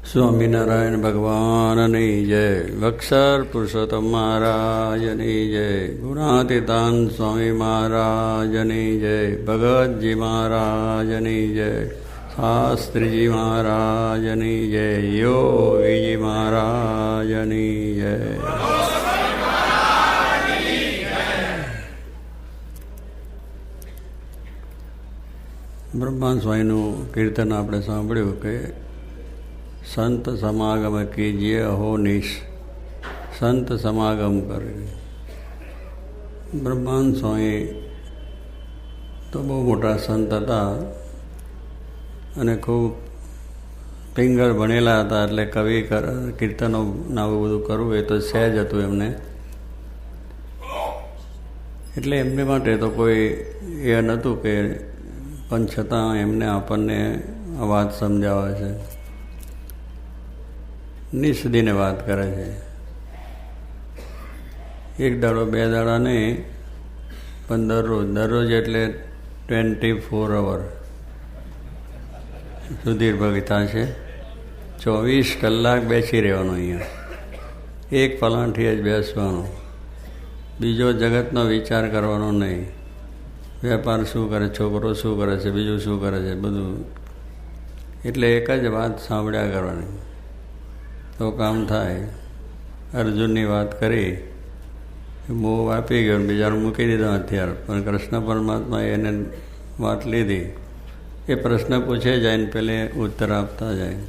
સ્વામિનારાયણ ભગવાનની જય. વક્ષર પુરુષોત્તમ મહારાજની જય. ગુણાતીતાન સ્વામી મહારાજની જય. ભગતજી મહારાજની જય. શાસ્ત્રીજી મહારાજની જય. યોગીજી મહારાજની જય. બ્રહ્મા સ્વામીનું કીર્તન આપણે સાંભળ્યું કે સંત સમાગમ કીજીએ અહો નિશ. સંત સમાગમ કરે. બ્રહ્મા સ્વામી તો બહુ મોટા સંત હતા અને ખૂબ પિંગળ ભણેલા હતા, એટલે કવિ કીર્તનો આવું બધું કરવું એ તો સહેજ હતું એમને. એટલે એમને માટે તો કોઈ એ નહોતું કે, પણ છતાં એમને આપણને આ વાત સમજાવે છે, નિસ્દીને વાત કરે છે. એક દાડો બે દાડા નહીં, પણ દરરોજ એટલે 24 અવર સુધીર ભગતા છે. 24 કલાક બેસી રહેવાનું અહીંયા, એક પલાંઠી જ બેસવાનું, બીજો જગતનો વિચાર કરવાનો નહીં. વેપાર શું કરે, છોકરો શું કરે છે, બીજું શું કરે છે, બધું. એટલે એક જ વાત સાંભળ્યા કરવાની તો કામ થાય. અર્જુનની વાત કરી, મોહ આપી ગયો, બીજાને મૂકી દીધો હથિયાર. પણ કૃષ્ણ પરમાત્માએ એને વાત લીધી. એ પ્રશ્ન પૂછે જાય ને પેલે ઉત્તર આપતા જાય.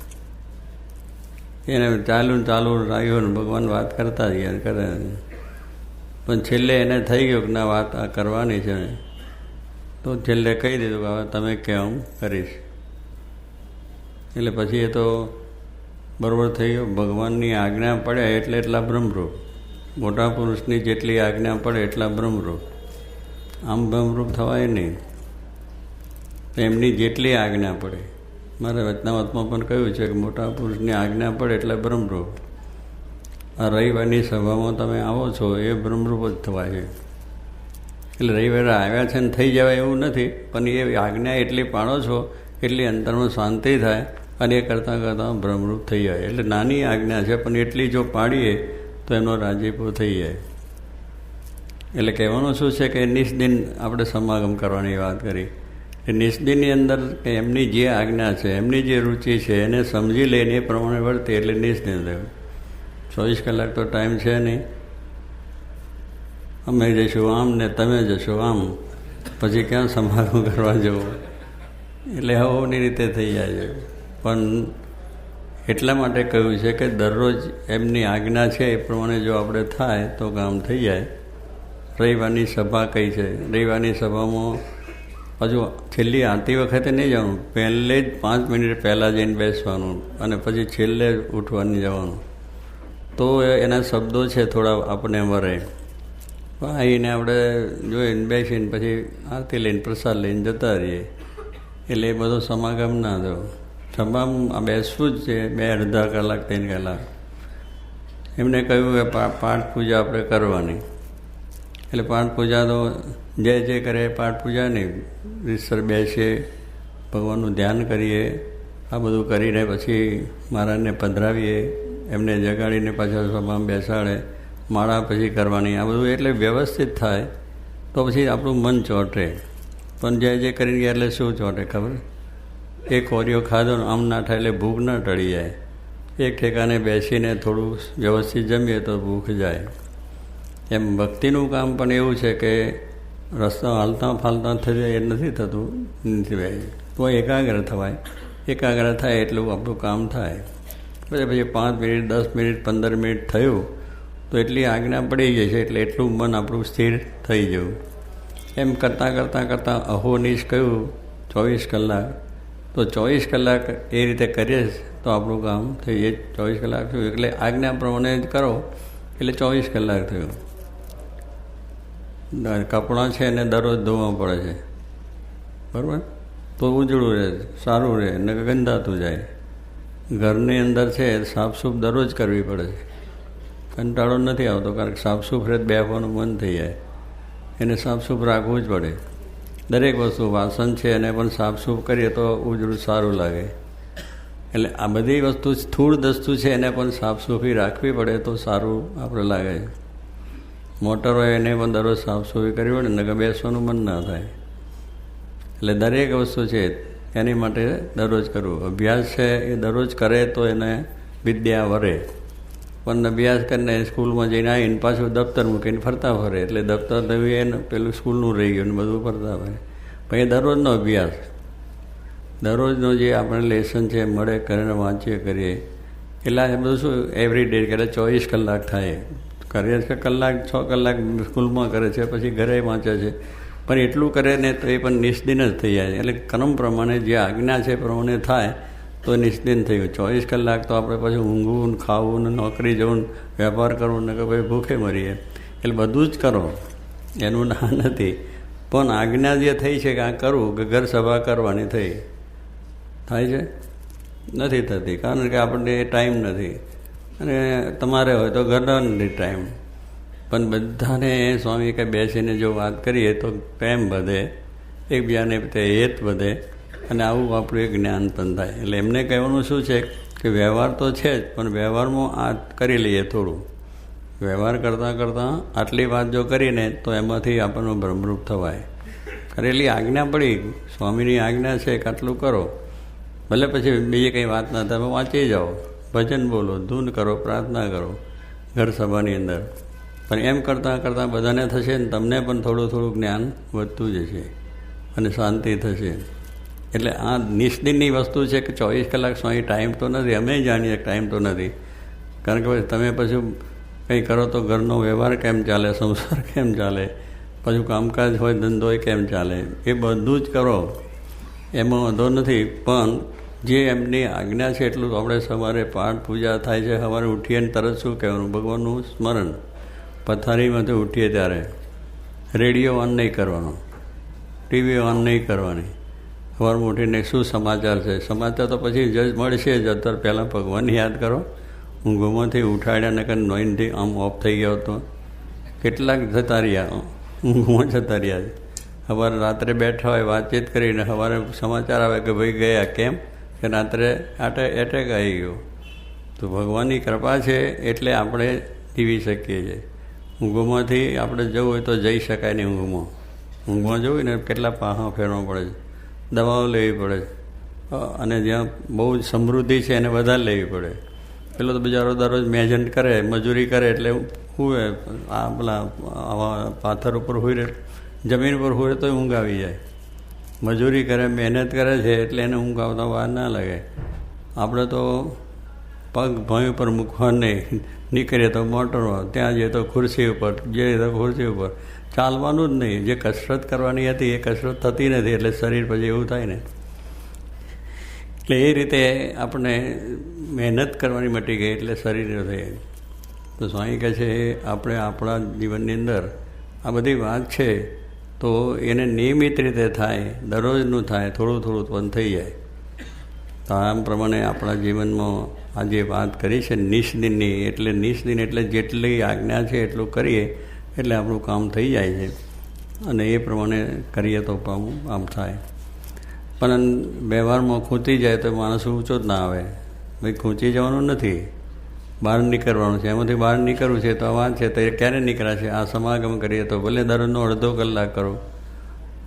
એને ચાલુ રાખ્યું ને ભગવાન વાત કરતા જ ગયા કરે. પણ છેલ્લે એને થઈ ગયું કે ના, વાત આ કરવાની છે, તો છેલ્લે કહી દીધું કે હવે તમે કહો હું કરીશ. એટલે પછી એ તો બરાબર થઈ ગયો. ભગવાનની આજ્ઞા પડે એટલે એટલા બ્રહ્મરૂપ. મોટા પુરુષની જેટલી આજ્ઞા પડે એટલા બ્રહ્મરૂપ. આમ બ્રહ્મરૂપ થવાય નહીં. એમની જેટલી આજ્ઞા પડે. મારે વચનામતમાં પણ કહ્યું છે કે મોટા પુરુષની આજ્ઞા પડે એટલે બ્રહ્મરૂપ. આ રવિવારની સભામાં તમે આવો છો એ બ્રહ્મરૂપ જ થવાય છે. એટલે રવિવારે આવ્યા છે ને થઈ જવાય એવું નથી, પણ એ આજ્ઞા એટલી પાડો છો એટલી અંતરમાં શાંતિ થાય અને એ કરતાં કરતાં બ્રહ્મરૂપ થઈ જાય. એટલે નાની આજ્ઞા છે, પણ એટલી જો પાડીએ તો એનો રાજીપો થઈ જાય. એટલે કહેવાનું શું છે કે નિસ્દિન આપણે સમાગમ કરવાની વાત કરી. એ નિસ્દિનની અંદર કે એમની જે આજ્ઞા છે, એમની જે રુચિ છે એને સમજી લઈને એ પ્રમાણે વર્તે એટલે નિસ્દિન થયું. 24 કલાક તો ટાઈમ છે નહીં. અમે જઈશું આમ ને તમે જશો આમ, પછી ક્યાં સમાગમ કરવા જવું. એટલે હવની રીતે થઈ જાય છે. પણ એટલા માટે કહ્યું છે કે દરરોજ એમની આજ્ઞા છે એ પ્રમાણે જો આપણે થાય તો કામ થઈ જાય. રવિવારની સભા કઈ છે, રવિવારની સભામાં હજુ છેલ્લી આરતી વખતે નહીં જવાનું, પહેલે જ 5 મિનિટ પહેલાં જઈને બેસવાનું અને પછી છેલ્લે ઉઠવાની જવાનું. તો એના શબ્દો છે થોડા આપણને વરે. આવીને આપણે જોઈને બેસીને પછી આરતી લઈને પ્રસાદ લઈને જતા રહીએ. એટલે એ બધો સમાગમ ના થયો. સભામાં આ બેસવું જ છે 2-2.5 કલાક 3 કલાક. એમને કહ્યું કે પાઠ પૂજા આપણે કરવાની. એટલે પાઠ પૂજા તો જે કરે પાઠ પૂજા નહીં, રીતસર બેસીએ, ભગવાનનું ધ્યાન કરીએ. આ બધું કરીને પછી મહારાજને પધરાવીએ, એમને જગાડીને પાછા સભામાં બેસાડે, માળા પછી કરવાની. આ બધું એટલે વ્યવસ્થિત થાય તો પછી આપણું મન ચોંટે. પણ જે કરીને ગયા એટલે શું ચોંટે ખબર? એક કોરિયો ખાધો આમ ના થાય એટલે ભૂખ ના ટળી જાય. એક ઠેકાને બેસીને થોડું વ્યવસ્થિત જમીએ તો ભૂખ જાય. એમ ભક્તિનું કામ પણ એવું છે કે રસ્તા હાલતા ફાલતા થઈ જાય એ નથી થતું. તો એકાગ્ર થવાય. એકાગ્ર થાય એટલું આપણું કામ થાય. પછી 5 મિનિટ 10 મિનિટ 15 મિનિટ થયું તો એટલી આજ્ઞા પડી જાય છે, એટલે એટલું મન આપણું સ્થિર થઈ જવું. એમ કરતાં અહોનિશ કહ્યું 24 કલાક. તો 24 કલાક એ રીતે કરીએ તો આપણું કામ થઈ જાય. 24 કલાક થયું એટલે આજ્ઞા પ્રમાણે જ કરો એટલે 24 કલાક થયું. કપડાં છે એને દરરોજ ધોવા પડે છે, બરાબર? તો ઉજળું રહે, સારું રહે, ને ગંધાતું જાય. ઘરની અંદર છે સાફસૂફ દરરોજ કરવી પડે છે. કંટાળો નથી આવતો, કારણ કે સાફસૂફ રહે બેસવાનું મન થઈ જાય. એને સાફસૂફ રાખવું જ પડે. દરેક વસ્તુ વાસણ છે એને પણ સાફસૂફ કરીએ તો ઉજળું સારું લાગે. એટલે આ બધી વસ્તુ સ્થૂળ વસ્તુ છે, એને પણ સાફ સૂફી રાખવી પડે તો સારું આપણે લાગે છે. મોટર હોય એને પણ દરરોજ સાફ સૂફી કરવી પડે ને, કે બેસવાનું મન ના થાય. એટલે દરેક વસ્તુ છે એની માટે દરરોજ કરવું. અભ્યાસ છે એ દરરોજ કરે તો એને વિદ્યા વરે. પણ અભ્યાસ કરીને સ્કૂલમાં જઈને આવીને પાછું દફતર મૂકીને ફરતા ફરે, એટલે દફતર થયું એને પેલું સ્કૂલનું રહી ગયું ને બધું ફરતા ફરે. પછી દરરોજનો અભ્યાસ, દરરોજનો જે આપણે લેસન છે મળે કરીને વાંચીએ કરીએ, એટલે એ બધું શું એવરી ડે કરે, 24 કલાક થાય. કરે છે કલાક 6 કલાક સ્કૂલમાં કરે છે, પછી ઘરે વાંચે છે. પણ એટલું કરે ને તો એ પણ નિષ્દિન જ થઈ જાય. એટલે ક્રમ પ્રમાણે જે આજ્ઞા છે પ્રમાણે થાય તો નિષ્દિન થઈ ગયું. 24 કલાક તો આપણે પછી ઊંઘવું, ખાવું ને નોકરી જવું, વેપાર કરવું ને કે ભાઈ ભૂખે મરીએ. એટલે બધું જ કરો, એનું ના નથી. પણ આજ્ઞા જે થઈ છે કે આ કરવું, કે ઘર સભા કરવાની થઈ, થાય છે નથી થતી, કારણ કે આપણને એ ટાઈમ નથી. અને તમારે હોય તો ઘરનો નથી ટાઈમ. પણ બધાને સ્વામી કે બેસીને જો વાત કરીએ તો પ્રેમ વધે, એકબીજાને તે હેત વધે, અને આવું આપણું એક જ્ઞાન પણ થાય. એટલે એમને કહેવાનું શું છે કે વ્યવહાર તો છે જ, પણ વ્યવહારમાં આ કરી લઈએ થોડું. વ્યવહાર કરતાં કરતાં આટલી વાત જો કરીને તો એમાંથી આપણને ભ્રમરૂપ થવાય. કરેલી આજ્ઞા પડી, સ્વામીની આજ્ઞા છે કે આટલું કરો, ભલે પછી બીજી કંઈ વાત ના તમે વાંચી જાઓ, ભજન બોલો, ધૂન કરો, પ્રાર્થના કરો ઘર સભાની અંદર. પણ એમ કરતાં કરતાં બધાને થશે ને તમને પણ થોડું થોડું જ્ઞાન વધતું જશે અને શાંતિ થશે. એટલે આ નિષ્દિનની વસ્તુ છે કે 24 કલાક સ્વામી ટાઈમ તો નથી, અમે જાણીએ ટાઈમ તો નથી. કારણ કે તમે પછી કંઈ કરો તો ઘરનો વ્યવહાર કેમ ચાલે, સંસાર કેમ ચાલે, પાછું કામકાજ હોય, ધંધો હોય કેમ ચાલે, એ બધું જ કરો, એમાં વાંધો નથી. પણ જે એમની આજ્ઞા છે એટલું આપણે સવારે પાઠ પૂજા થાય છે, સવારે ઉઠીએ ને તરત શું કહેવાનું, ભગવાનનું સ્મરણ. પથારીમાંથી ઉઠીએ ત્યારે રેડિયો ઓન નહીં કરવાનો, ટીવી ઓન નહીં કરવાની. સવારમાં ઉઠીને શું સમાચાર છે, સમાચાર તો પછી જ મળશે જ. અત્યારે પહેલાં ભગવાનને યાદ કરો. ઊંઘમાંથી ઉઠાડ્યા ને કંઈ નોઈનથી આમ ઓફ થઈ ગયો હતો, કેટલાક જતા રહ્યા, ઊંઘમાં જતા રહ્યા. સવારે રાત્રે બેઠા હોય વાતચીત કરીને, સવારે સમાચાર આવે કે ભાઈ ગયા, કેમ કે રાત્રે એટેક આવી ગયો. તો ભગવાનની કૃપા છે એટલે આપણે જીવી શકીએ છીએ. ઊંઘમાંથી આપણે જવું હોય તો જઈ શકાય નહીં. ઊંઘમાં જવું ને કેટલા પાહા ફેરવા પડે છે, દવાઓ લેવી પડે છે, અને જ્યાં બહુ જ સમૃદ્ધિ છે એને વધારે લેવી પડે. પેલો તો બિચારો દરરોજ મેજન્ટ કરે, મજૂરી કરે, એટલે હુએ આ પેલા આવા પાથર ઉપર હુઈ, જમીન ઉપર હુએ તો ઊંઘ આવી જાય. મજૂરી કરે, મહેનત કરે છે એટલે એને ઊંઘ આવતા વાર ના લાગે. આપણે તો પગ ભોંય ઉપર મૂકવા નહીં, નીકળીએ તો મોટરમાં, ત્યાં જઈએ તો ખુરશી ઉપર, જઈએ તો ખુરશી ઉપર, ચાલવાનું જ નહીં. જે કસરત કરવાની હતી એ કસરત થતી નથી, એટલે શરીર પછી એવું થાય ને. એટલે એ રીતે આપણે મહેનત કરવાની મટી ગઈ એટલે શરીર થઈ. તો સ્વામી કહે છે આપણે આપણા જીવનની અંદર આ બધી વાત છે તો એને નિયમિત રીતે થાય, દરરોજનું થાય, થોડું થોડું પણ થઈ જાય. તો આમ પ્રમાણે આપણા જીવનમાં આ જે વાત કરી છે નિષ્દિનની, એટલે નિષ્દિન એટલે જેટલી આજ્ઞા છે એટલું કરીએ એટલે આપણું કામ થઈ જાય છે. અને એ પ્રમાણે કરીએ તો આમ થાય. પણ વ્યવહારમાં ખૂંચી જાય તો માણસ ઊંચો જ ના આવે. ભાઈ ખૂંચી જવાનું નથી, બહાર નીકળવાનું છે. એમાંથી બહાર નીકળવું છે તો આ વાત છે તો એ ક્યારે નીકળાશે? આ સમાગમ કરીએ તો ભલે દરરોજનો અડધો કલાક કરો,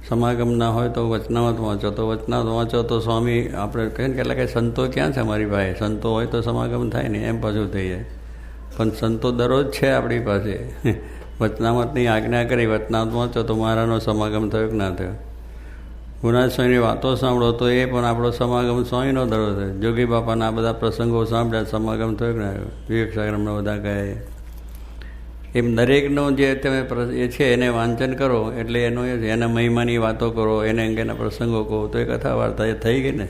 સમાગમ ના હોય તો વચનામત વાંચો, તો વચનામત વાંચો તો સ્વામી આપણે કહીએ ને કેટલા કંઈ સંતો ક્યાં છે અમારી પાસે? સંતો હોય તો સમાગમ થાય ને, એમ પાછું થઈ જાય. પણ સંતો દરરોજ છે આપણી પાસે. વચનામતની આજ્ઞા કરી, વચનામત વાંચો તો મારાનો સમાગમ થયો કે ના થયો. ગુરુનાથ સ્વામીની વાતો સાંભળો તો એ પણ આપણો સમાગમ સ્વામીનો દરરોજ થયો. જોગી બાપાના આ બધા પ્રસંગો સાંભળ્યા, સમાગમ થયો કે ના થયો? વિવેક સાગરમના બધા કહે એમ દરેકનો જે તમે એ છે એને વાંચન કરો, એટલે એનો એના મહિમાની વાતો કરો, એને અંગેના પ્રસંગો કહો તો એ કથા વાર્તા એ થઈ ગઈ ને.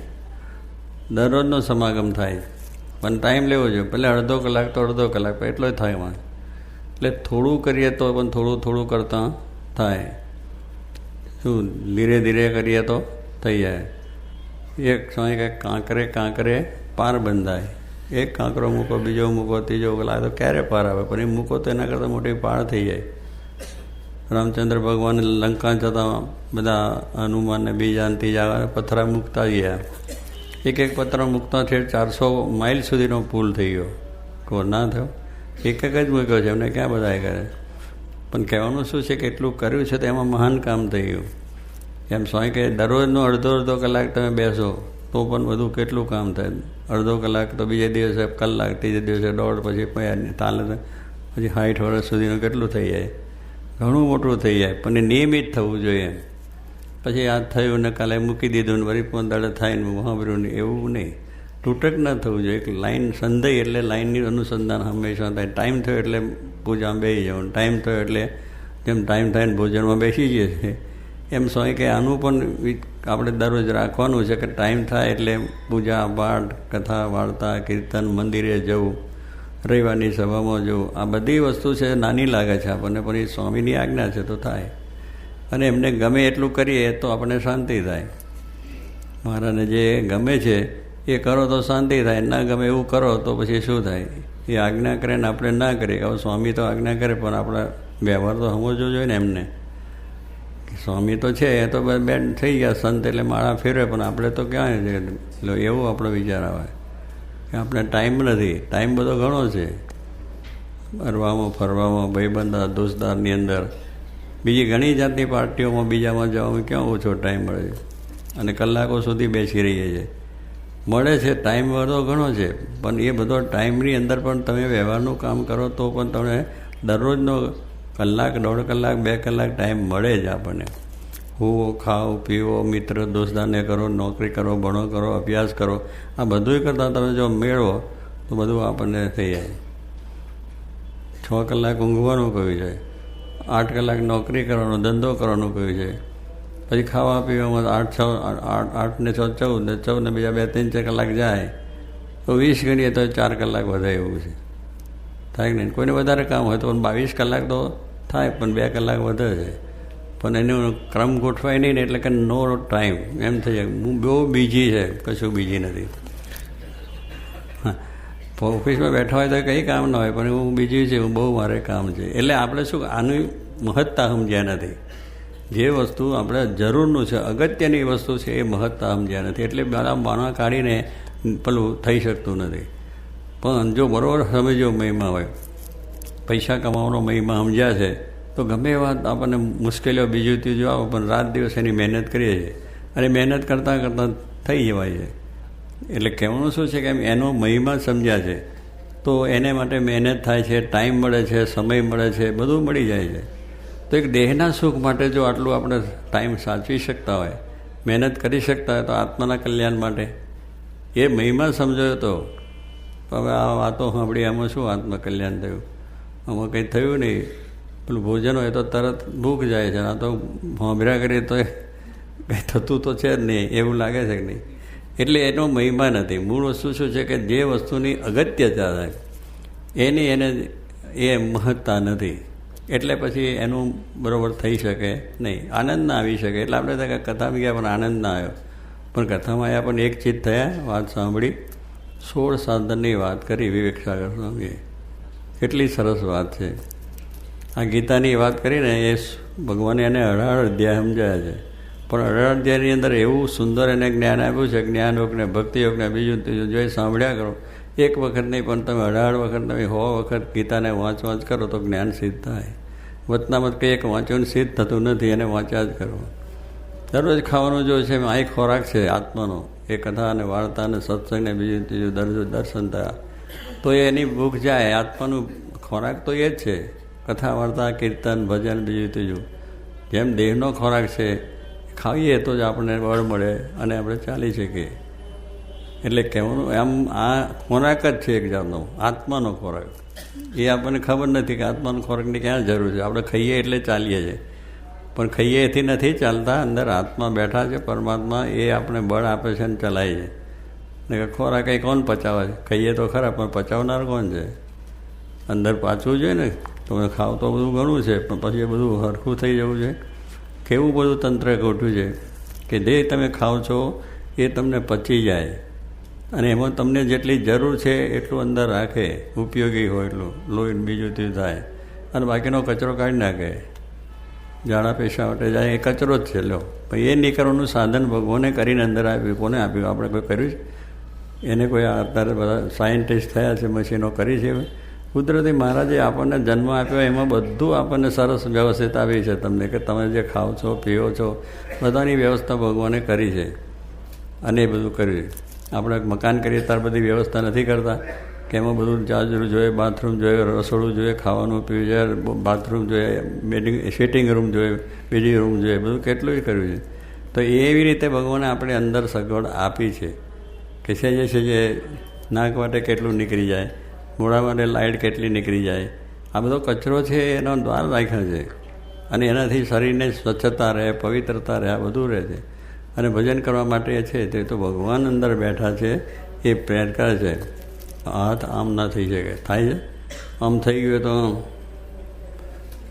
દરરોજનો સમાગમ થાય, પણ ટાઈમ લેવો જોઈએ. ભલે અડધો કલાક તો અડધો કલાક, પણ એટલો જ થાય એમાં. એટલે થોડું કરીએ તો પણ થોડું થોડું કરતાં થાય. શું ધીરે ધીરે કરીએ તો થઈ જાય. એક સમય કંઈક કાંકરે કાંકરે પાર બંધાય. એક કાંકરો મૂકો, બીજો મૂકો, ત્રીજો લાગે તો ક્યારે પાર આવે? પણ એ મૂકો તો એના કરતાં મોટી પાર થઈ જાય. રામચંદ્ર ભગવાન લંકા જતાં બધા હનુમાનને બીજા ત્રીજા પથરા મૂકતા ગયા, એક પત્ર મૂકતા છે 400 માઇલ સુધીનો પુલ થઈ ગયો. કહો ના થયો, એક જ મૂક્યો છે, એમને ક્યાં બધા કરે. પણ કહેવાનું શું છે કે એટલું કર્યું છે તો એમાં મહાન કામ થઈ ગયું. એમ સ્વામી કે દરરોજનો અડધો કલાક તમે બેસો તો પણ બધું કેટલું કામ થાય. અડધો કલાક તો બીજે દિવસે કલાક, ત્રીજે દિવસે દોઢ, પછી તાલે પછી 60 વર્ષ સુધીનું કેટલું થઈ જાય, ઘણું મોટું થઈ જાય. પણ એ નિયમિત થવું જોઈએ. પછી આ થયું ને કાલે મૂકી દીધું ને વળી 15 દાડે થાય ને મહાભર્યું ને, એવું નહીં. તૂટક ન થવું જોઈએ. એક લાઈન સંધાઈ એટલે લાઈનની અનુસંધાન હંમેશા થાય. ટાઈમ થયો એટલે પૂજામાં બેસી જવું, ટાઈમ થયો એટલે જેમ ટાઈમ થાય ને ભોજનમાં બેસી જઈએ છીએ એમ સ્વામી કે આનું પણ આપણે દરરોજ રાખવાનું છે કે ટાઈમ થાય એટલે પૂજા પાઠ, કથા, વાર્તા, કીર્તન, મંદિરે જવું, રવિવારની સભામાં જવું. આ બધી વસ્તુ છે નાની લાગે છે આપણને, પણ એ સ્વામીની આજ્ઞા છે તો થાય. અને એમને ગમે એટલું કરીએ તો આપણને શાંતિ થાય. મહારાજને જે ગમે છે એ કરો તો શાંતિ થાય, ના ગમે એવું કરો તો પછી શું થાય. એ આજ્ઞા કરે ને આપણે ના કરીએ. હવે સ્વામી તો આજ્ઞા કરે પણ આપણા વ્યવહાર તો સમજવો જોઈએ ને એમને. સ્વામી તો છે એ તો બેન થઈ ગયા સંત એટલે માળા ફેરવે, પણ આપણે તો ક્યાં છે એટલે એવું આપણો વિચાર આવે કે આપણે ટાઈમ નથી. ટાઈમ બધો ઘણો છે, ફરવામાં ફરવામાં, ભાઈબંધ દોસ્તારની અંદર, બીજી ઘણી જાતની પાર્ટીઓમાં બીજામાં જવામાં ક્યાં ઓછો ટાઈમ મળે છે. અને કલાકો સુધી બેસી રહીએ છીએ. મળે છે ટાઈમ બધો ઘણો છે, પણ એ બધો ટાઈમની અંદર પણ તમે વ્યવહારનું કામ કરો તો પણ તમને દરરોજનો કલાક, 1.5 કલાક, 2 કલાક ટાઈમ મળે જ આપણને. હુવો, ખાઓ, પીવો, મિત્ર દોસ્તારને કરો, નોકરી કરો, ભણો કરો, અભ્યાસ કરો, આ બધું કરતાં તમે જો મેળવો તો બધું આપણને થઈ જાય. 6 કલાક ઊંઘવાનું કહ્યું છે, 8 કલાક નોકરી કરવાનો, ધંધો કરવાનું કહ્યું છે. પછી ખાવા પીવામાં 8 ને 6 14 ને 14 ને બીજા 2 3 4 કલાક જાય તો 20 ગણીએ તો 4 કલાક વધે એવું છે. થાય કે નહીં? કોઈને વધારે કામ હોય તો 22 કલાક તો થાય, પણ 2 કલાક વધે છે. પણ એનો ક્રમ ગોઠવાય નહીં ને એટલે કે નો ટાઈમ એમ થઈ જાય. હું બહુ બીજી છે, કશું બીજી નથી. ઓફિસમાં બેઠા હોય તો કંઈ કામ ના હોય, પણ હું બીજી છે, હું બહુ મારે કામ છે. એટલે આપણે શું આની મહત્તા સમજ્યા નથી. જે વસ્તુ આપણે જરૂરનું છે, અગત્યની વસ્તુ છે એ મહત્તા સમજ્યા નથી. એટલે બધા બાણા કાઢીને પેલું થઈ શકતું નથી. પણ જો બરાબર સમજો મહિમા હોય, પૈસા કમાવાનો મહિમા સમજ્યા છે તો ગમે એવા આપણને મુશ્કેલીઓ બીજું ત્રીજું આવે પણ રાત દિવસ એની મહેનત કરીએ છીએ અને મહેનત કરતાં કરતાં થઈ જવાય છે. એટલે કહેવાનું શું છે કે એનો મહિમા સમજ્યા છે તો એને માટે મહેનત થાય છે, ટાઈમ મળે છે, સમય મળે છે, બધું મળી જાય છે. તો એક દેહના સુખ માટે જો આટલું આપણે ટાઈમ સાચવી શકતા હોય, મહેનત કરી શકતા હોય તો આત્માના કલ્યાણ માટે એ મહિમા સમજાયો તો હવે આ વાતો સાંભળી આમાં શું આત્મકલ્યાણ થયું? આમાં કંઈ થયું નહીં. પેલું ભોજન હોય તો તરત ભૂખ જાય છે, આ તો સાંભળ્યા કરીએ તો કંઈ થતું તો છે જ નહીં એવું લાગે છે કે નહીં. એટલે એનો મહિમા નથી. મૂળ વસ્તુ શું છે કે જે વસ્તુની અગત્યતા થાય એની એને એ મહત્તા નથી. એટલે પછી એનું બરાબર થઈ શકે નહીં, આનંદ ના આવી શકે. એટલે આપણે ત્યાં કથામાં ગયા પણ આનંદ ના આવ્યો. પણ કથામાં આવ્યા પણ એક ચીજ થયા, વાત સાંભળી, 16 સાધનની વાત કરી વિવેક સાગર સ્વામીએ. કેટલી સરસ વાત છે. આ ગીતાની વાત કરીને એ ભગવાને એને 18 અધ્યાય સમજાયા છે. પણ 18 અધ્યાયની અંદર એવું સુંદર એને જ્ઞાન આપ્યું છે, જ્ઞાનયોગને, ભક્તિયોગને, બીજું ત્રીજું જો એ સાંભળ્યા કરો. એક વખત નહીં પણ તમે 18 વખત, તમે 100 વખત ગીતાને વાંચ કરો તો જ્ઞાન સિદ્ધ થાય. વચનામત કંઈ એક વાંચ્યું સિદ્ધ થતું નથી, એને વાંચ્યા જ કરો. દરરોજ ખાવાનું જો છે આ એક ખોરાક છે આત્માનો, એ કથા અને વાર્તા અને સત્સંગને બીજું ત્રીજું દર્શન થયા તો એની ભૂખ જાય. આત્માનું ખોરાક તો એ જ છે, કથા વાર્તા, કીર્તન, ભજન, બીજું ત્રીજું. જેમ દેહનો ખોરાક છે, ખાઈએ તો જ આપણને બળ મળે અને આપણે ચાલી શકીએ. એટલે કહેવાનું આમ આ ખોરાક જ છે એક જાતનો આત્માનો ખોરાક. એ આપણને ખબર નથી કે આત્માનો ખોરાકની ક્યાં જરૂર છે. આપણે ખાઈએ એટલે ચાલીએ છીએ, પણ ખાઈએ એથી નથી ચાલતા. અંદર આત્મા બેઠા છે, પરમાત્મા, એ આપણે બળ આપે છે અને ચલાય છે. ને ખોરાક કંઈ કોણ પચાવે છે? ખાઈએ તો ખરા પણ પચાવનાર કોણ છે? અંદર પાછવું જોઈએ ને. તમે ખાવ તો બધું ઘણું છે પણ પછી એ બધું હરખું થઈ જવું છે. કેવું બધું તંત્ર ગોઠવ્યું છે કે જે તમે ખાઓ છો એ તમને પચી જાય અને એમાં તમને જેટલી જરૂર છે એટલું અંદર રાખે, ઉપયોગી હોય એટલું, લોહી બીજું તે થાય અને બાકીનો કચરો કાઢી નાખે. ઝાડા પેશા માટે જાય એ કચરો જ છે. લો પછી એ નીકળવાનું સાધન ભગવાને કરીને અંદર આપ્યું. કોને આપ્યું? આપણે કોઈ કર્યું છે? એને કોઈ અત્યારે બધા સાયન્ટિસ્ટ થયા છે, મશીનો કરી છે. કુદરતી મહારાજે આપણને જન્મ આપ્યો એમાં બધું આપણને સરસ વ્યવસ્થિત આવી છે તમને, કે તમે જે ખાઓ છો પીઓ છો બધાની વ્યવસ્થા ભગવાને કરી છે. અને એ બધું કર્યું. આપણે મકાન કરીએ ત્યારે બધી વ્યવસ્થા નથી કરતા કે એમાં બધું જાજરું જોઈએ, બાથરૂમ જોઈએ, રસોડું જોઈએ, ખાવાનું પીવું જોઈએ, બાથરૂમ જોઈએ, બેડિંગ સિટિંગ રૂમ જોઈએ, બીજી રૂમ જોઈએ, બધું કેટલું કર્યું છે. તો એવી રીતે ભગવાને આપણે અંદર સગવડ આપી છે કે છે નાક માટે કેટલું નીકળી જાય, મોઢા માટે લાઇટ કેટલી નીકળી જાય. આ બધો કચરો છે એનો દ્વાર રાખ્યો છે અને એનાથી શરીરને સ્વચ્છતા રહે, પવિત્રતા રહે, આ બધું રહે છે. અને ભજન કરવા માટે છે તે તો ભગવાન અંદર બેઠા છે, એ પ્રેર કરે છે. હાથ આમ ના થઈ શકે, થાય છે આમ થઈ ગયું તો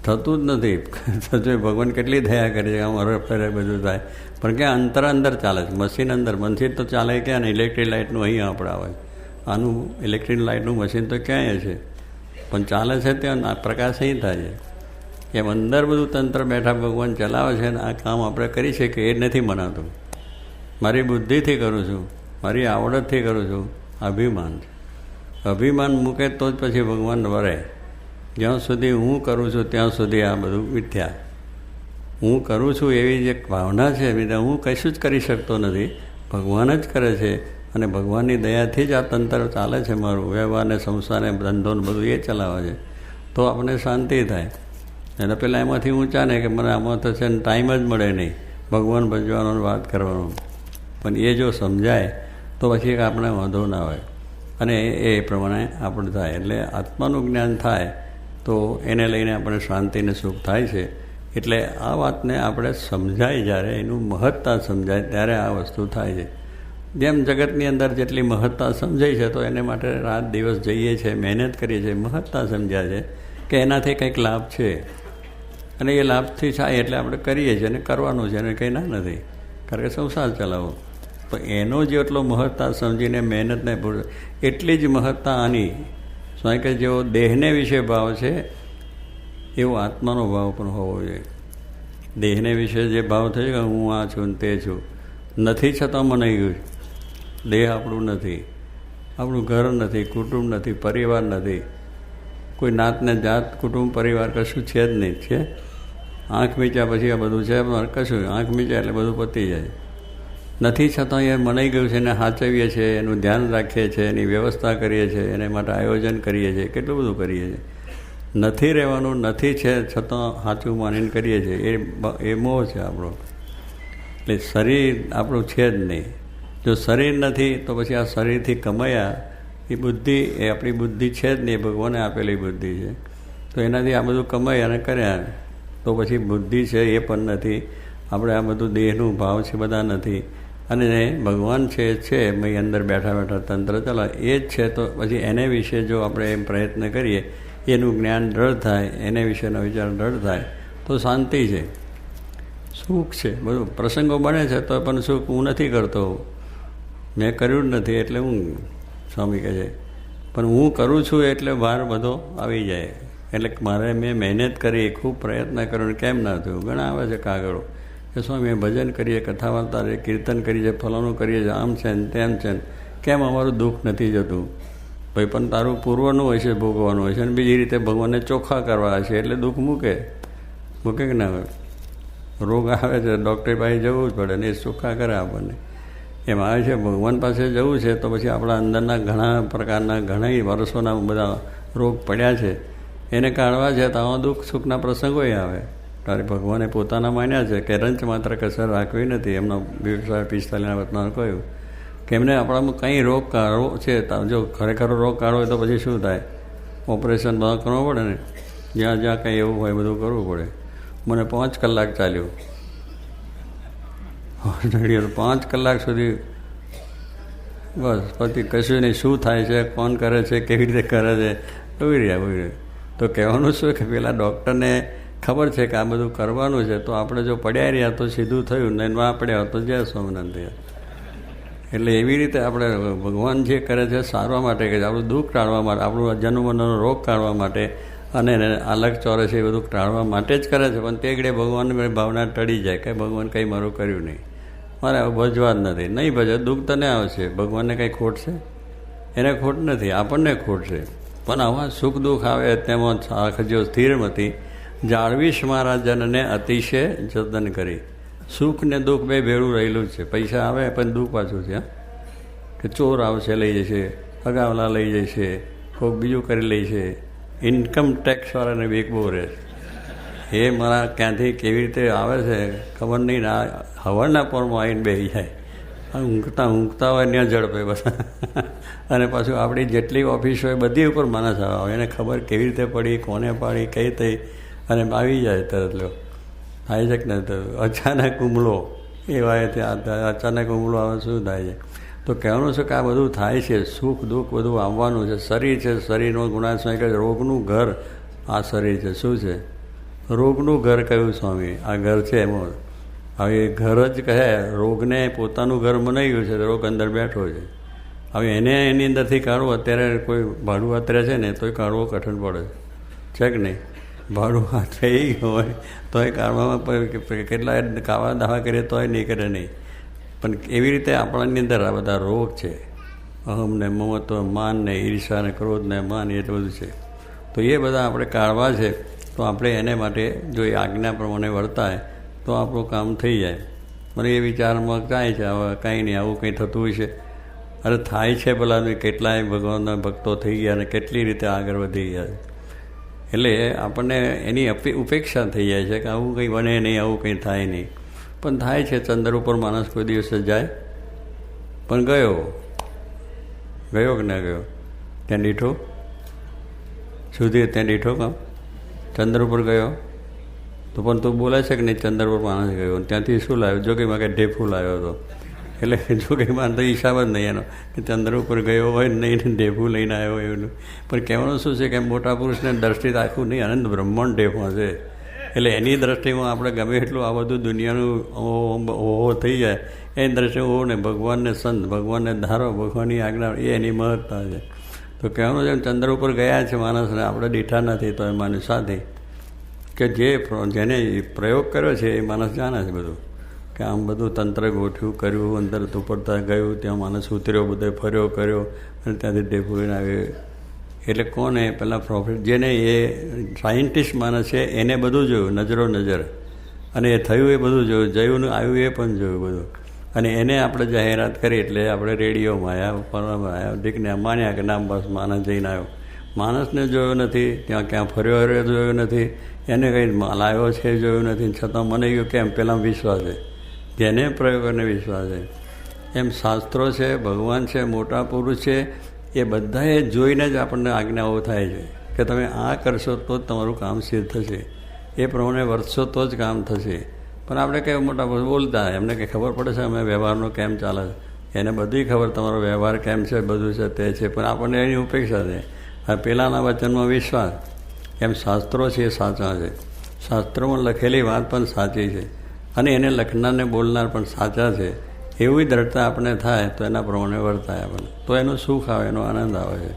થતું જ નથી. ભગવાન કેટલી દયા કરે છે, આમ હરે ફરે બધું થાય, પણ ક્યાં અંદર ચાલે છે. મશીન અંદર તો ચાલે ક્યાં ને ઇલેક્ટ્રિક લાઇટનું અહીં આપણે આવે, આનું ઇલેક્ટ્રિક લાઇટનું મશીન તો ક્યાંય છે, પણ ચાલે છે ત્યાં પ્રકાશ અહીં થાય છે. એમ અંદર બધું તંત્ર બેઠા ભગવાન ચલાવે છે. અને આ કામ આપણે કરી શકીએ એ નથી મનાતું. મારી બુદ્ધિથી કરું છું, મારી આવડતથી કરું છું, અભિમાન છે. અભિમાન મૂકે તો જ પછી ભગવાન વરે. જ્યાં સુધી હું કરું છું ત્યાં સુધી આ બધું મિથ્યા. હું કરું છું એવી જે ભાવના છે, હું કશું જ કરી શકતો નથી, ભગવાન જ કરે છે. અને ભગવાનની દયાથી જ આ તંત્ર ચાલે છે. મારું વ્યવહારને, સંસારને, ધંધોને બધું એ ચલાવે છે. તો આપણને શાંતિ થાય. અને પહેલાં એમાંથી ઊંચા ને કે મને આમાં તો છે ને ટાઈમ જ મળે નહીં ભગવાન ભજવાનો, વાત કરવાનો. પણ એ જો સમજાય તો પછી આપણે વાંધો ના હોય અને એ પ્રમાણે આપણે થાય. એટલે આત્માનું જ્ઞાન થાય તો એને લઈને આપણે શાંતિને સુખ થાય છે. એટલે આ વાતને આપણે સમજાય, જ્યારે એનું મહત્તા સમજાય ત્યારે આ વસ્તુ થાય છે. જેમ જગતની અંદર જેટલી મહત્તા સમજાય છે તો એને માટે રાત દિવસ જઈએ છીએ, મહેનત કરીએ છીએ, મહત્તા સમજ્યા છે કે એનાથી કંઈક લાભ છે અને એ લાભથી થાય એટલે આપણે કરીએ છીએ અને કરવાનું છે અને કંઈ ના નથી, કારણ કે સંસાર ચલાવો. તો એનો જેટલો મહત્તા સમજીને મહેનતને પૂરું, એટલી જ મહત્તા આની સ્વાય કે જેવો દેહને વિશે ભાવ છે એવો આત્માનો ભાવ પણ હોવો જોઈએ. દેહને વિશે જે ભાવ થયો કે હું આ છું ને તે છું, નથી છતાં મનાઈ ગયું. દેહ આપણું નથી, આપણું ઘર નથી, કુટુંબ નથી, પરિવાર નથી, કોઈ નાતને જાત કુટુંબ પરિવાર કશું છે જ નહીં. છે આંખ મીચ્યા પછી આ બધું છે કશું, આંખ મીચ્યા એટલે બધું પતી જાય. નથી છતાં એ મનાઈ ગયું છે, એને સાચવીએ છીએ, એનું ધ્યાન રાખીએ છીએ, એની વ્યવસ્થા કરીએ છીએ, એને માટે આયોજન કરીએ છીએ, કેટલું બધું કરીએ છીએ. નથી રહેવાનું, નથી છે છતાં સાચું માનીને કરીએ છીએ. એ મોહ છે આપણો. એટલે શરીર આપણું છે જ નહીં. જો શરીર નથી તો પછી આ શરીરથી કમાયા એ બુદ્ધિ, એ આપણી બુદ્ધિ છે જ નહીં, ભગવાને આપેલી બુદ્ધિ છે. તો એનાથી આ બધું કમાઈ અને કર્યા તો પછી બુદ્ધિ છે એ પણ નથી. આપણે આ બધું દેહનું ભાવ છે બધા નથી. અને ભગવાન છે મેં અંદર બેઠા બેઠા તંત્ર ચલાવે એ જ છે. તો પછી એને વિશે જો આપણે એમ પ્રયત્ન કરીએ, એનું જ્ઞાન દ્રઢ થાય, એને વિશેનો વિચાર દ્રઢ થાય તો શાંતિ છે, સુખ છે. બધું પ્રસંગો બને છે તો પણ સુખ હું નથી કરતો, મેં કર્યું જ નથી એટલે હું, સ્વામી કહે છે. પણ હું કરું છું એટલે બહાર બધો આવી જાય. એટલે મારે મેં મહેનત કરી, ખૂબ પ્રયત્ન કર્યો, કેમ ના થયું. ઘણા આવે છે કાગળો કે સ્વામી ભજન કરીએ, કથા વાર્તા કરીએ, કીર્તન કરીએ, ફલાણું કરીએ છીએ, આમ છે ને તેમ છે ને, કેમ અમારું દુઃખ નથી જતું. ભાઈ પણ તારું પૂર્વનું હોય છે, ભોગવવાનું હોય છે, અને બીજી રીતે ભગવાનને ચોખ્ખા કરવા છે એટલે દુઃખ મૂકે કે ના હોય. રોગ આવે છે ડૉક્ટર પાસે જવું જ પડે ને એ ચોખ્ખા કરે આપણને. એમ આવે છે ભગવાન પાસે જવું છે તો પછી આપણા અંદરના ઘણા પ્રકારના ઘણા વર્ષોના બધા રોગ પડ્યા છે એને કાઢવા છે. તો આવા દુઃખ સુખના પ્રસંગો આવે. ત્યારે ભગવાને પોતાના માન્યા છે કે રંચ માત્ર કસર રાખવી નથી. એમનો 45 વતનાર કહ્યું કે એમને આપણામાં કંઈ રોગ કાઢવો છે, જો ખરેખર રોગ કાઢવો હોય તો પછી શું થાય, ઓપરેશન બધા કરવું પડે ને, જ્યાં જ્યાં કંઈ એવું હોય બધું કરવું પડે. મને 5 કલાક ચાલ્યું, 5 કલાક સુધી બસ. પછી કશું નહીં, શું થાય છે, કોણ કરે છે, કેવી રીતે કરે છે, ઉભી રહ્યા. તો કહેવાનું શું કે પેલા ડૉક્ટરને ખબર છે કે આ બધું કરવાનું છે, તો આપણે જો પડ્યા રહ્યા તો સીધું થયું, ને ના પડ્યા તો જય સ્વામિનારાયણ થયા. એટલે એવી રીતે આપણે ભગવાન જે કરે છે સારવા માટે કરે છે, આપણું દુઃખ ટાળવા માટે, આપણું જન્મનો રોગ કાઢવા માટે અને અલગ ચોરે છે એ બધું ટાળવા માટે જ કરે છે. પણ તે ઘડે ભગવાનની ભાવના ટળી જાય કે ભગવાન કંઈ મારું કર્યું નહીં, મારે ભજવા જ નથી. નહીં ભજે દુઃખ તને આવશે. ભગવાનને કંઈ ખોટ છે? એને ખોટ નથી, આપણને ખોટ છે. પણ આવા સુખ દુઃખ આવે તેમાં રાખજો સ્થિરમતી, જાળવીશ મારા જનને અતિશય જતન કરી. સુખ ને દુઃખ બે ભેળું રહેલું જ છે. પૈસા આવે પણ દુઃખ પાછું છે, કે ચોર આવશે લઈ જશે, અગાવલા લઈ જશે, કોઈક બીજું કરી લે છે. ઇન્કમ ટેક્સવાળાને બીક બહુ રહે છે. એ મારા ક્યાંથી કેવી રીતે આવે છે ખબર નહીં. હવાના પોરમાં આવીને બેસી જાય, ઊંઘતા હોય ત્યાં ઝડપે બસ. અને પાછું આપણી જેટલી ઓફિસ હોય બધી ઉપર માણસ આવે, એને ખબર કેવી રીતે પડી, કોને પાડી, કઈ થઈ, અને આવી જાય તરત. લો થાય છે કે નહીં? તો અચાનક હુમલો એવા ત્યાં અચાનક હુમલો આવે શું થાય છે? તો કહેવાનું છે કે આ બધું થાય છે, સુખ દુઃખ બધું આવવાનું છે. શરીર છે, શરીરનો ગુણાશ્રય કે રોગનું ઘર આ શરીર છે. શું છે? રોગનું ઘર કહ્યું સ્વામી. આ ઘર છે એમાં હવે ઘર જ કહે. રોગને પોતાનું ઘર બનાવી ગયું છે, રોગ અંદર બેઠો છે. હવે એને એની અંદરથી કાઢવું, અત્યારે કોઈ ભાડું અત્યારે છે ને તોય કાઢવો કઠણ પડે છે કે નહીં? ભાડું થઈ ગયું હોય તોય કાઢવામાં કેટલા કાવા દાવા કરીએ તોય નહીં કરે નહીં. પણ એવી રીતે આપણાની અંદર આ બધા રોગ છે. અહમ ને મમત્વ, માન ને ઈર્ષા ને ક્રોધ ને માન, એ બધું છે. તો એ બધા આપણે કાઢવા છે. તો આપણે એને માટે જો એ આજ્ઞા પ્રમાણે વર્તાય તો આપણું કામ થઈ જાય. મને એ વિચારમાં કાંઈ છે હવે કાંઈ નહીં, આવું કંઈ થતું હોય છે. અરે થાય છે ભલાનું. કેટલાય ભગવાનના ભક્તો થઈ ગયા અને કેટલી રીતે આગળ વધી ગયા. એટલે આપણને એની ઉપેક્ષા થઈ જાય છે કે આવું કંઈ બને નહીં, આવું કંઈ થાય નહીં. પણ થાય છે. ચંદ્ર ઉપર માણસ કોઈ દિવસે જાય પણ ગયો કે ના ગયો? ત્યાં દીઠો સુધી, ત્યાં દીઠો કામ ચંદ્ર ઉપર ગયો. તો પણ તું બોલે છે કે નહીં ચંદ્ર ઉપર માણસ ગયો? ત્યાંથી શું લાવ્યો? જોગીમાં કે ઢેફું લાવ્યો હતો. એટલે જોગીમાં તો હિસાબ જ નહીં એનો કે ચંદ્ર ઉપર ગયો હોય નહીં ને ઢેફું લઈને આવ્યો હોય એવું. પણ કહેવાનું શું છે કે મોટા પુરુષને દ્રષ્ટિ આખું નહીં, અનંત બ્રહ્માંડ ઢેફમાં છે. એટલે એની દ્રષ્ટિમાં આપણે ગમે એટલું આ બધું દુનિયાનું ઓહો થઈ જાય, એની દ્રષ્ટિએ ઓહો ને ભગવાનને સંત, ભગવાનને ધારો, ભગવાનની આજ્ઞા, એ એની મહત્તા છે. તો કહેવાનું છે ચંદ્ર ઉપર ગયા છે માણસને, આપણે દીઠા નથી તો એ માણસ સાથે કે જેને પ્રયોગ કર્યો છે એ માણસ જાણે છે બધું, કે આમ બધું તંત્ર ગોઠવ્યું, કર્યું, અંદર ઉપડતા ગયું, ત્યાં માણસ ઉતર્યો, બધે ફર્યો કર્યો અને ત્યાંથી ઢેફુઈને આવ્યો. એટલે કોને? પહેલાં પ્રોફિટ જેને એ સાયન્ટિસ્ટ માણસ છે એને બધું જોયું, નજરો નજર, અને એ થયું એ બધું જોયું, જયું આવ્યું એ પણ જોયું બધું. અને એને આપણે જાહેરાત કરી એટલે આપણે રેડિયોમાં આવ્યા, ફરવામાં આવ્યા, દીકને માન્યા કે નામ બસ માણસ જઈને આવ્યો. માણસને જોયો નથી, ત્યાં ક્યાં ફર્યો હર્યો જોયો નથી, એને કંઈ લાવ્યો છે જોયું નથી. છતાં મને કહ્યું કેમ? પહેલાં વિશ્વાસ છે, જેને પ્રયોગોને વિશ્વાસ છે. એમ શાસ્ત્રો છે, ભગવાન છે, મોટા પુરુષ છે, એ બધાએ જોઈને જ આપણને આજ્ઞાઓ થાય છે કે તમે આ કરશો તો જ તમારું કામ સિદ્ધ થશે, એ પ્રમાણે વર્તશો તો જ કામ થશે. પણ આપણે કંઈ મોટા પુરુષ બોલતા એમને કંઈ ખબર પડે છે અમે વ્યવહારનો કેમ ચાલે છે? એને બધી ખબર તમારો વ્યવહાર કેમ છે, બધું છે તે છે. પણ આપણને એની ઉપેક્ષા છે. હવે પહેલાંના વચનમાં વિશ્વાસ. એમ શાસ્ત્રો છે એ સાચા છે, શાસ્ત્રોમાં લખેલી વાત પણ સાચી છે, અને એને લખનારને બોલનાર પણ સાચા છે. એવી દ્રઢતા આપણે થાય તો એના પ્રમાણે વર્તાય આપણને, તો એનું સુખ આવે, એનો આનંદ આવે છે.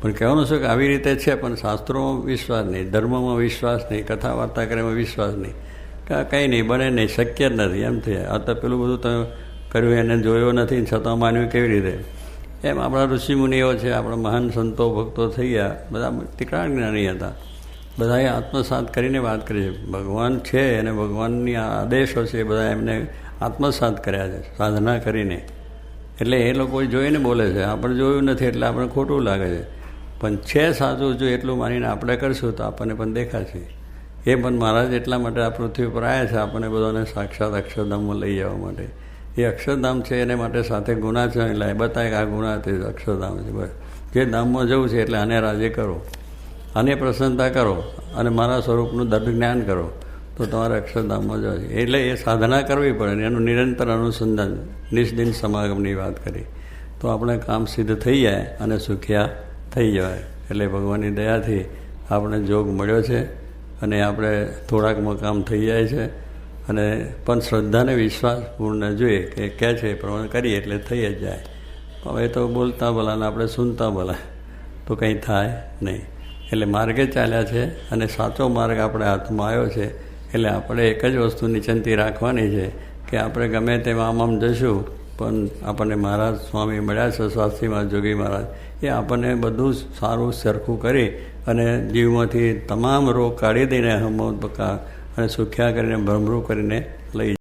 પણ કહેવાનું છે કે આવી રીતે છે, પણ શાસ્ત્રોમાં વિશ્વાસ નહીં, ધર્મમાં વિશ્વાસ નહીં, કથા વાર્તા કરે વિશ્વાસ નહીં, કંઈ નહીં, બને નહીં, શક્ય જ નથી. એમ થઈ આ તો પેલું બધું તમે કર્યું એને જોયો નથી છતાં માન્યું કેવી રીતે? એમ આપણા ઋષિમુનિઓ છે, આપણા મહાન સંતો ભક્તો થઈ ગયા, બધા તીક્ષ્ણ જ્ઞાની હતા. બધાએ આત્મસાત કરીને વાત કરી છે. ભગવાન છે અને ભગવાનની આદેશો છે એ બધા એમને આત્મસાત કર્યા છે સાધના કરીને. એટલે એ લોકો જોઈને બોલે છે, આપણે જોયું નથી એટલે આપણે ખોટું લાગે છે. પણ છે સાચું, જો એટલું માનીને આપણે કરશું તો આપણને પણ દેખાશે. એ પણ મહારાજ એટલા માટે આ પૃથ્વી પર આવ્યા છે, આપણને બધાને સાક્ષાત અક્ષરધામમાં લઈ જવા માટે. એ અક્ષરધામ છે એને માટે સાથે ગુના છે, એટલે બતાવે કે આ ગુના તે અક્ષરધામ છે. બસ જે ધામમાં જવું છે એટલે આને રાજી કરો, આને પ્રસન્નતા કરો, અને મારા સ્વરૂપનું દર્દ જ્ઞાન કરો તો તમારે અક્ષરધામમાં જવા છે. એટલે એ સાધના કરવી પડે ને એનું નિરંતર અનુસંધાન, નિષ્દિન સમાગમની વાત કરી તો આપણે કામ સિદ્ધ થઈ જાય અને સુખ્યા થઈ જવાય. એટલે ભગવાનની દયાથી આપણે જોગ મળ્યો છે અને આપણે થોડાકમાં કામ થઈ જાય છે. અને પણ શ્રદ્ધાને વિશ્વાસ પૂર્ણ જોઈએ કે કહે છે એ પ્રમાણે કરીએ એટલે થઈ જ જાય. હવે તો બોલતા ભલા ને આપણે સુનતા ભલા, તો કંઈ થાય નહીં. એટલે માર્ગે ચાલ્યા છે અને સાચો માર્ગ આપણે હાથમાં આવ્યો છે. એટલે આપણે એક જ વસ્તુની ચિંતા રાખવાની છે કે આપણે ગમે તેમ આમ જશું, પણ આપણને મહારાજ સ્વામી મળ્યા છે, શાસ્ત્રીમાં જોગી મહારાજ, એ આપણને બધું સારું સરખું કરી અને જીવમાંથી તમામ રોગ કાઢી દઈને હમ બકા અને સુખ્યા કરીને ભ્રમરું કરીને લઈ